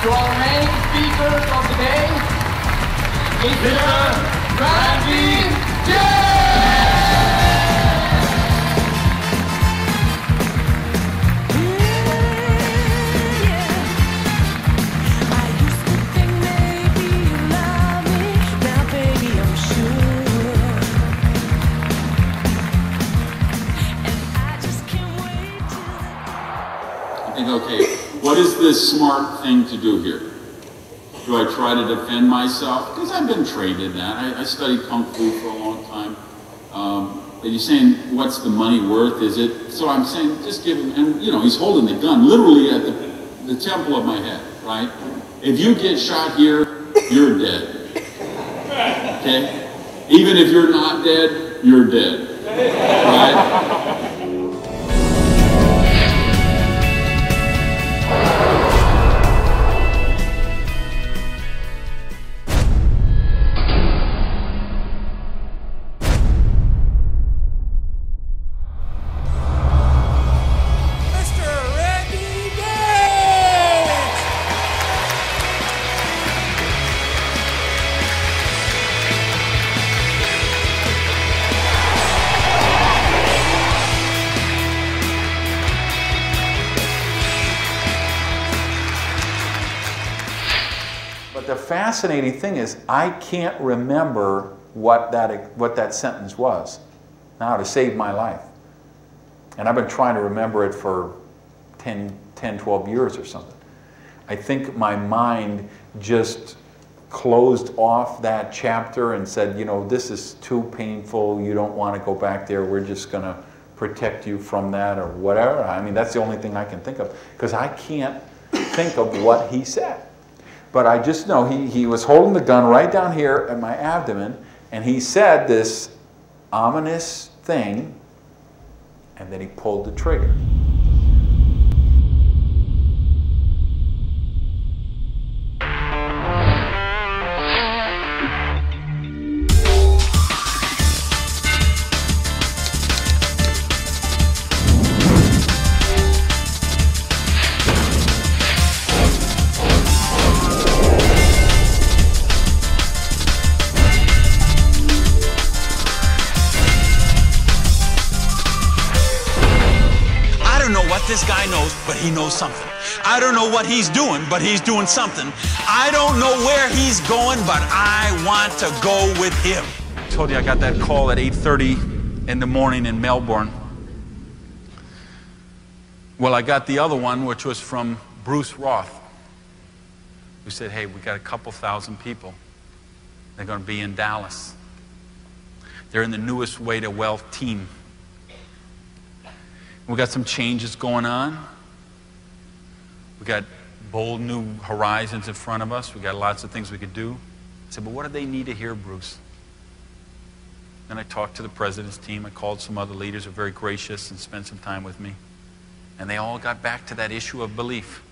to our main speakers of the day, Mr. Randy Gage! Okay, what is the smart thing to do here? Do I try to defend myself? Because I've been trained in that. I studied Kung Fu for a long time. But you're saying, what's the money worth? Is it? So I'm saying, just give him, and you know, he's holding the gun literally at the temple of my head, right? If you get shot here, you're dead. Okay? Even if you're not dead, you're dead. Right? The fascinating thing is I can't remember what that sentence was now to save my life. And I've been trying to remember it for 10, 12 years or something. I think my mind just closed off that chapter and said, you know, this is too painful, you don't want to go back there, we're just going to protect you from that or whatever. I mean, that's the only thing I can think of, because I can't think of what he said. But I just know he was holding the gun right down here at my abdomen, and he said this ominous thing, and then he pulled the trigger. This guy knows, but he knows something. I don't know what he's doing, but he's doing something. I don't know where he's going, but I want to go with him. I told you I got that call at 8:30 in the morning in Melbourne. Well, I got the other one, which was from Bruce Roth, who said, hey, we got a couple thousand people. They're going to be in Dallas. They're in the newest Way to Wealth team. We got some changes going on. We got bold new horizons in front of us. We got lots of things we could do. I said, but what do they need to hear, Bruce? Then I talked to the president's team. I called some other leaders who were very gracious and spent some time with me. And they all got back to that issue of belief.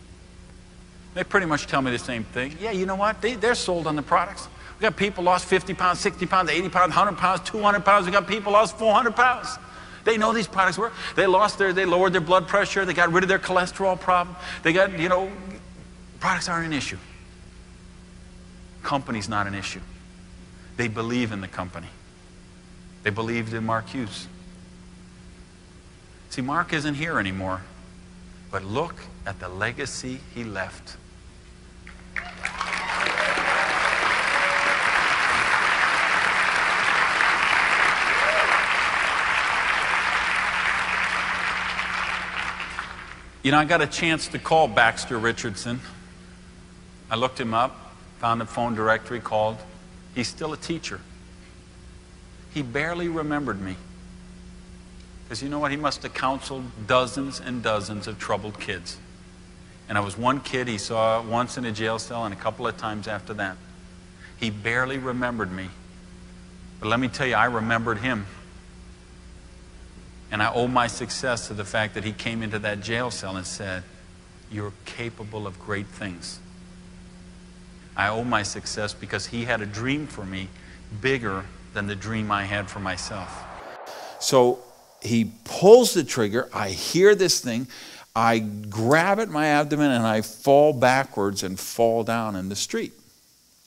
They pretty much tell me the same thing. Yeah, you know what? They're sold on the products. We got people lost 50 pounds, 60 pounds, 80 pounds, 100 pounds, 200 pounds. We got people lost 400 pounds. They know these products work. They lowered their blood pressure. They got rid of their cholesterol problem. They got, you know, products aren't an issue. Company's not an issue. They believe in the company. They believed in Mark Hughes. See, Mark isn't here anymore, but look at the legacy he left. You know, I got a chance to call Baxter Richardson. I looked him up, found a phone directory, called. He's still a teacher. He barely remembered me. Because you know what? He must have counseled dozens and dozens of troubled kids. And I was one kid he saw once in a jail cell and a couple of times after that. He barely remembered me. But let me tell you, I remembered him. And I owe my success to the fact that he came into that jail cell and said, you're capable of great things. I owe my success because he had a dream for me bigger than the dream I had for myself. So he pulls the trigger. I hear this thing. I grab at my abdomen and I fall backwards and fall down in the street.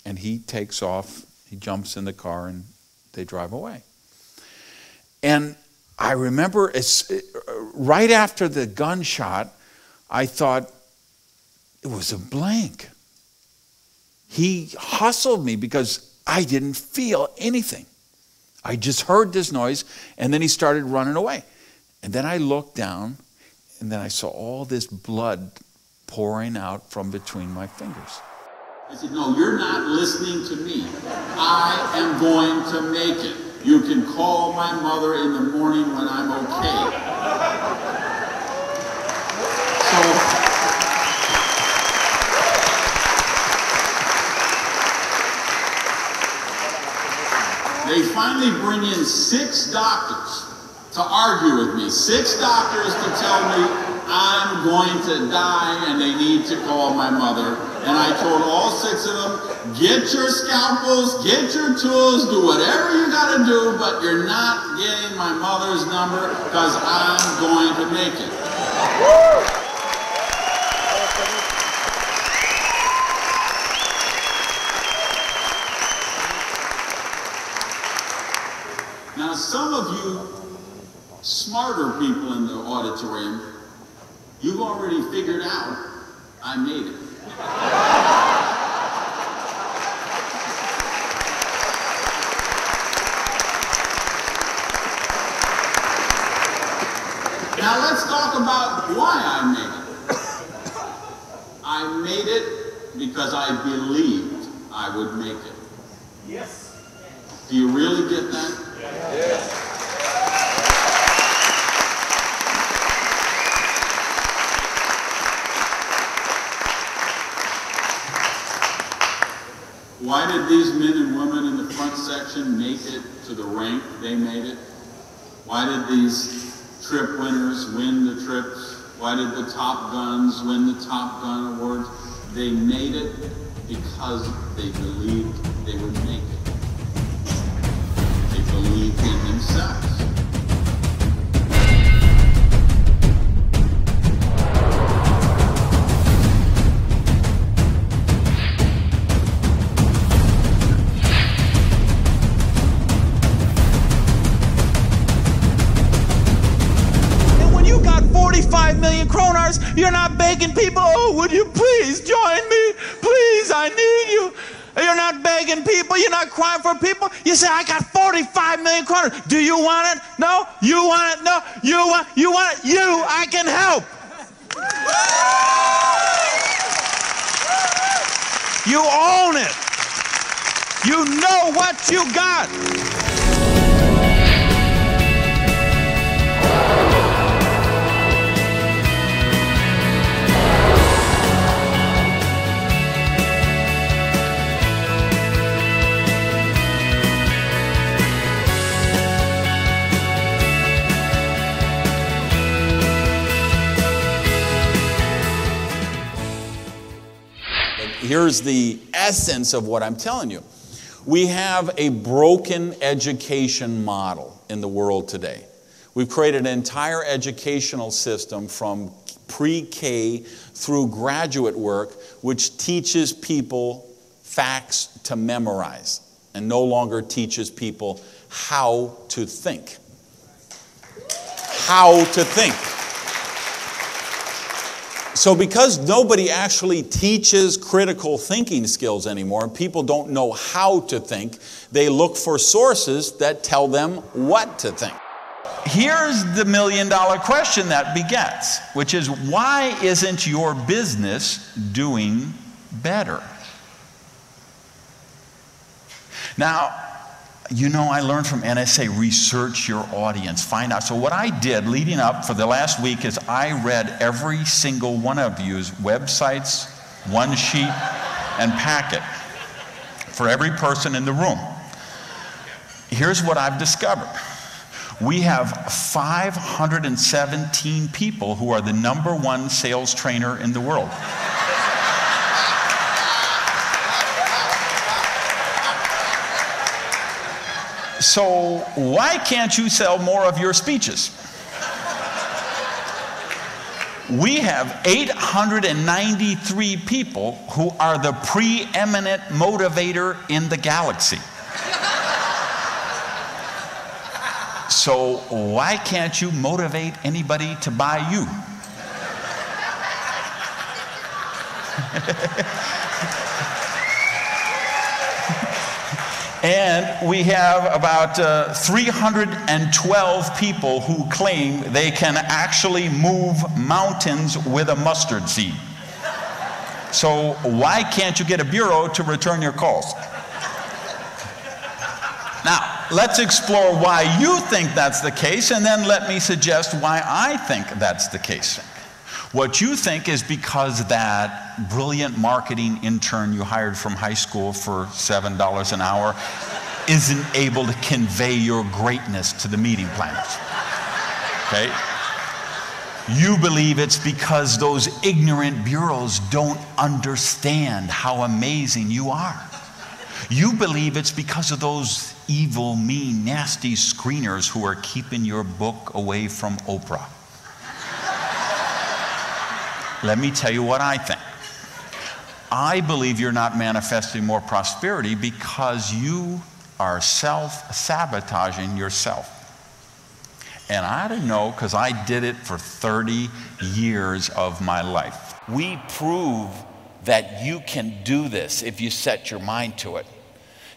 And he takes off, he jumps in the car and they drive away. And I remember right after the gunshot, I thought it was a blank. He hustled me because I didn't feel anything. I just heard this noise and then he started running away. And then I looked down and then I saw all this blood pouring out from between my fingers. I said, no, you're not listening to me. I am going to make it. You can call my mother in the morning when I'm okay. So, they finally bring in 6 doctors to argue with me. 6 doctors to tell me I'm going to die and they need to call my mother. And I told all 6 of them, get your scalpels, get your tools, do whatever you got to do, but you're not getting my mother's number because I'm going to make it. Now, some of you smarter people in the auditorium, you've already figured out I made it. Now let's talk about why I made it. I made it because I believed I would make it. Yes. Do you really get that? Yes. Why did these men and women in the front section make it to the rank they made it? Why did these trip winners win the trips? Why did the Top Guns win the Top Gun awards? They made it because they believed they would make it. They believed in themselves. You're not begging people, oh, would you please join me? Please, I need you. You're not begging people. You're not crying for people. You say, I got 45 million kronor. Do you want it? No. You want it? No. You want it? You, I can help. You own it. You know what you got. Here's the essence of what I'm telling you. We have a broken education model in the world today. We've created an entire educational system from pre-K through graduate work, which teaches people facts to memorize and no longer teaches people how to think. How to think. So because nobody actually teaches critical thinking skills anymore, and people don't know how to think, they look for sources that tell them what to think. Here's the million-dollar question that begets, which is, why isn't your business doing better? Now, you know, I learned from NSA, research your audience, find out. So what I did leading up for the last week is I read every single one of you's websites, one sheet, and packet for every person in the room. Here's what I've discovered. We have 517 people who are the #1 sales trainer in the world. So why can't you sell more of your speeches? We have 893 people who are the preeminent motivator in the galaxy. So why can't you motivate anybody to buy you? And we have about 312 people who claim they can actually move mountains with a mustard seed. So why can't you get a bureau to return your calls? Now, let's explore why you think that's the case, and then let me suggest why I think that's the case. What you think is because that brilliant marketing intern you hired from high school for $7 an hour isn't able to convey your greatness to the meeting planners. Okay? You believe it's because those ignorant bureaus don't understand how amazing you are. You believe it's because of those evil, mean, nasty screeners who are keeping your book away from Oprah. Let me tell you what I think. I believe you're not manifesting more prosperity because you are self-sabotaging yourself. And I don't know, because I did it for 30 years of my life. We prove that you can do this if you set your mind to it.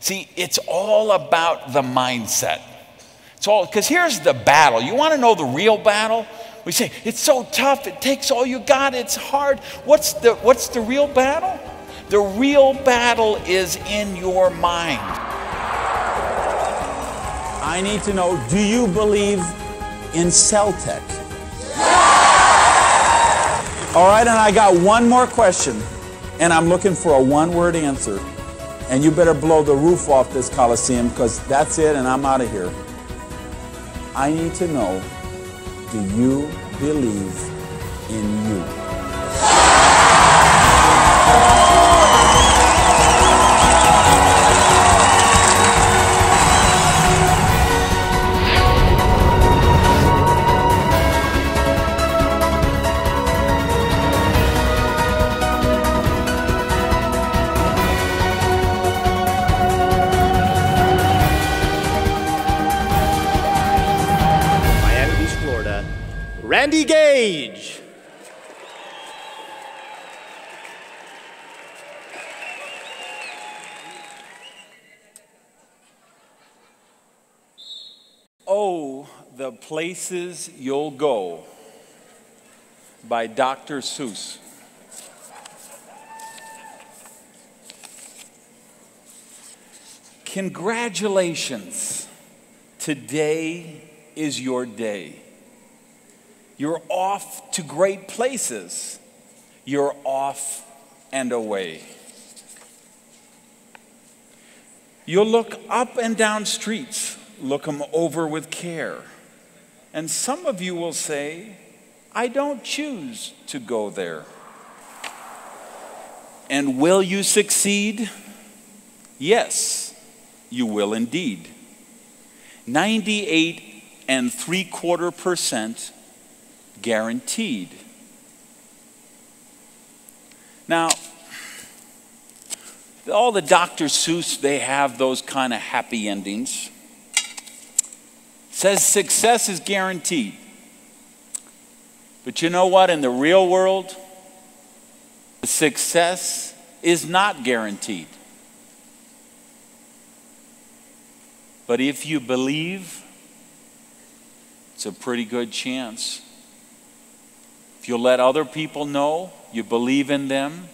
See, it's all about the mindset. It's all, because here's the battle. You want to know the real battle? We say, it's so tough, it takes all you got, it's hard. What's the real battle? The real battle is in your mind. I need to know, do you believe in Celtech? All right, and I got one more question, and I'm looking for a one-word answer. And you better blow the roof off this Coliseum, because that's it, and I'm out of here. I need to know, do you believe in you? Randy Gage. Oh, the Places You'll Go by Dr. Seuss. Congratulations. Today is your day. You're off to great places. You're off and away. You'll look up and down streets, look them over with care. And some of you will say, I don't choose to go there. And will you succeed? Yes, you will indeed. 98.75% guaranteed. Now, all the Dr. Seuss, they have those kind of happy endings. Says success is guaranteed. But you know what? In the real world, success is not guaranteed. But if you believe, it's a pretty good chance. If you let other people know you believe in them,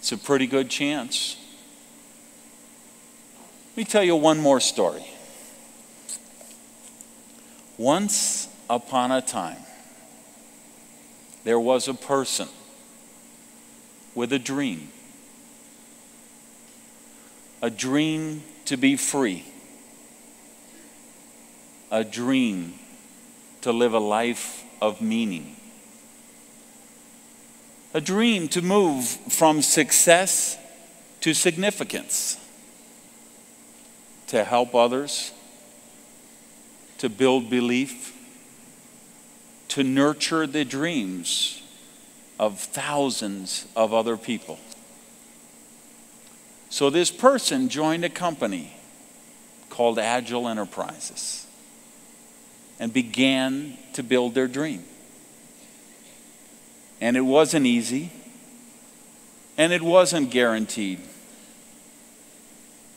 it's a pretty good chance. Let me tell you one more story. Once upon a time, there was a person with a dream to be free, a dream to live a life of meaning. A dream to move from success to significance, to help others, to build belief, to nurture the dreams of thousands of other people. So this person joined a company called Agile Enterprises and began to build their dream. And it wasn't easy, and it wasn't guaranteed.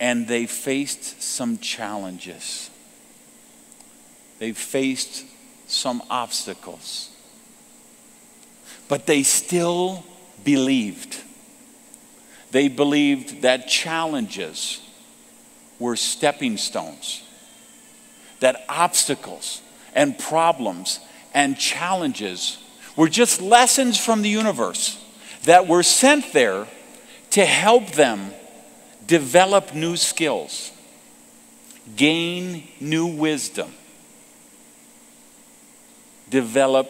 And they faced some challenges. They faced some obstacles. But they still believed. They believed that challenges were stepping stones, that obstacles and problems and challenges were just lessons from the universe that were sent there to help them develop new skills, gain new wisdom, develop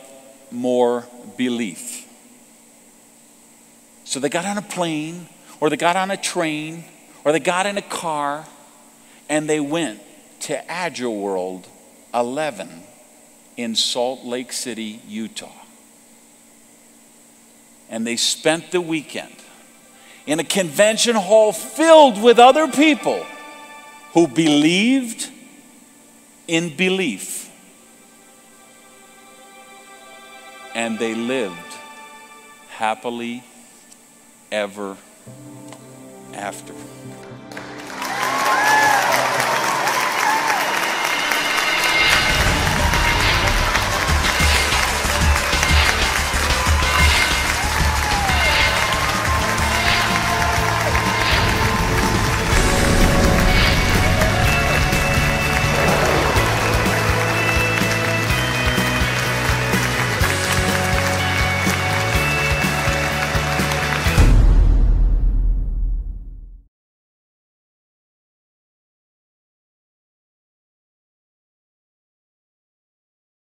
more belief. So they got on a plane, or they got on a train, or they got in a car, and they went to Agile World 11 in Salt Lake City, Utah. And they spent the weekend in a convention hall filled with other people who believed in belief. And they lived happily ever after.